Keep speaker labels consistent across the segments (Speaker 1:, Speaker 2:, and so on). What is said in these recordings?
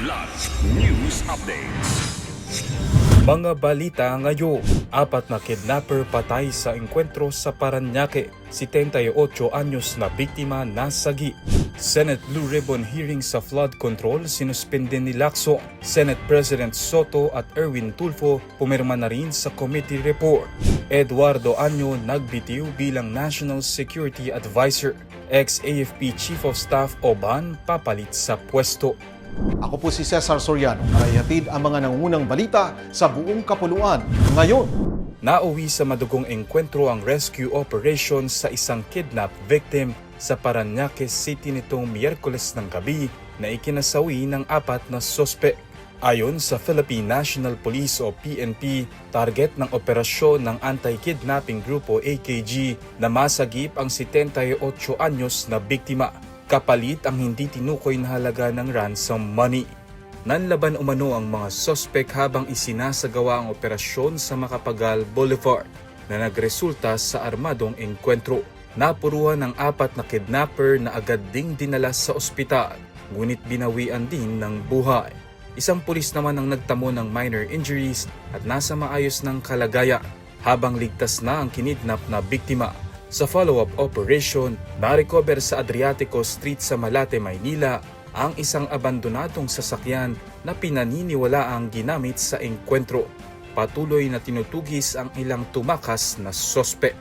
Speaker 1: Kidlat News Updates.
Speaker 2: Mga balita ngayon, 4 na kidnapper patay sa engkwentro sa Parañaque. 78 anyos na biktima nasagi. Senate Blue Ribbon hearing sa flood control sinuspende ni Lacson. Senate President Soto at Erwin Tulfo pumirma na rin sa committee report. Eduardo Año nagbitiw bilang National Security Advisor. Ex-AFP Chief of Staff Oban papalit sa pwesto.
Speaker 3: Ako po si Cesar Soriano para ihatid ang mga nangungunang balita sa buong kapuluan ngayon.
Speaker 2: Nauwi sa madugong engkwentro ang rescue operation sa isang kidnap victim sa Parañaque City nitong Miyerkules ng gabi na ikinasawi ng 4 na sospek. Ayon sa Philippine National Police o PNP, target ng operasyon ng anti-kidnapping grupo AKG na masagip ang 78 anyos na biktima. Kapalit ang hindi tinukoy na halaga ng ransom money. Nanlaban umano ang mga sospek habang isinasagawa ang operasyon sa Macapagal Boulevard na nagresulta sa armadong engkwentro. Napuruhan ng 4 na kidnapper na agad ding dinala sa ospital, ngunit binawian din ng buhay. Isang pulis naman ang nagtamo ng minor injuries at nasa maayos ng kalagayan habang ligtas na ang kinidnap na biktima. Sa follow-up operation, na-recover sa Adriatico Street sa Malate, Maynila ang isang abandonadong sasakyan na pinaniniwalaang ginamit sa engkwentro. Patuloy na tinutugis ang ilang tumakas na sospek.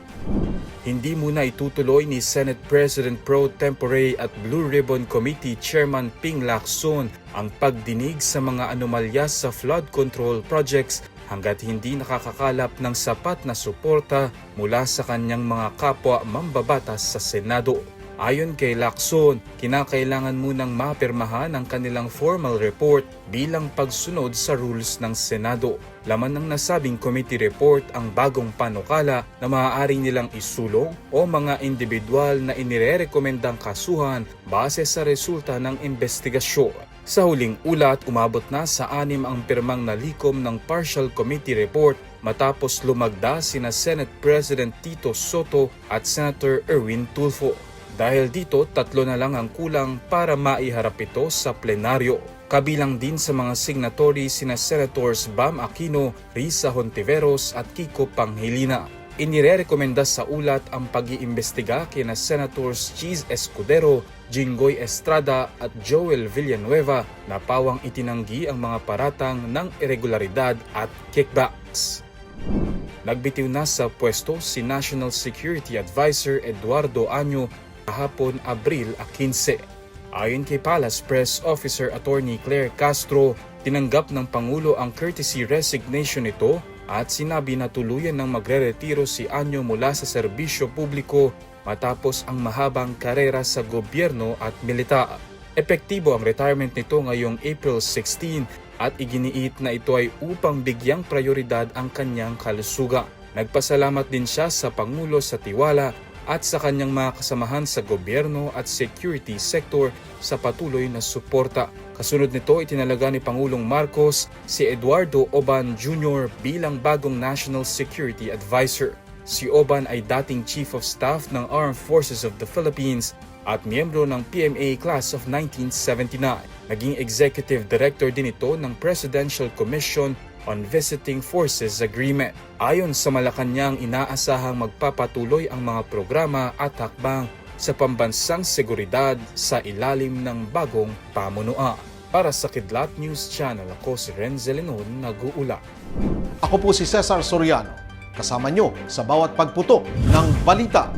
Speaker 2: Hindi muna itutuloy ni Senate President Pro Tempore at Blue Ribbon Committee Chairman Ping Lacson ang pagdinig sa mga anomalya sa flood control projects hanggat hindi nakakakalap ng sapat na suporta mula sa kanyang mga kapwa mambabatas sa Senado. Ayon kay Lacson, kinakailangan munang mapirmahan ang kanilang formal report bilang pagsunod sa rules ng Senado. Laman ng nasabing committee report ang bagong panukala na maaari nilang isulong o mga individual na inirerekomendang kasuhan base sa resulta ng investigasyon. Sa huling ulat, umabot na sa 6 ang pirmang nalikom ng partial committee report matapos lumagda sina Senate President Tito Soto at Senator Erwin Tulfo. Dahil dito, 3 na lang ang kulang para maiharap ito sa plenaryo. Kabilang din sa mga signatory sina Senators Bam Aquino, Risa Hontiveros at Kiko Panghilina. Inirerekomenda sa ulat ang pag-iimbestiga kina Senators Cheese Escudero, Jinggoy Estrada at Joel Villanueva na pawang itinanggi ang mga paratang ng irregularidad at kickbacks. Nagbitiw na sa pwesto si National Security Advisor Eduardo Año kahapon Abril 15. Ayon kay Palace Press Officer Attorney Claire Castro, tinanggap ng Pangulo ang courtesy resignation nito at sinabi na tuluyan ng magre-retiro si Año mula sa serbisyo publiko matapos ang mahabang karera sa gobyerno at militar. Epektibo ang retirement nito ngayong April 16 at iginiit na ito ay upang bigyang prioridad ang kanyang kalusugan. Nagpasalamat din siya sa Pangulo sa tiwala at sa kanyang mga kasamahan sa gobyerno at security sector sa patuloy na suporta. Kasunod nito, itinalaga ni Pangulong Marcos si Eduardo Oban Jr. bilang bagong National Security Advisor. Si Oban ay dating Chief of Staff ng Armed Forces of the Philippines at miyembro ng PMA Class of 1979. Naging Executive Director din ito ng Presidential Commission on Visiting Forces Agreement. Ayon sa Malacanang, inaasahang magpapatuloy ang mga programa at hakbang sa pambansang seguridad sa ilalim ng bagong pamunuan. Para sa Kidlat News Channel, ako si Renzel Lenon, nag-uula.
Speaker 3: Ako po si Cesar Soriano, kasama nyo sa bawat pagputok ng balita.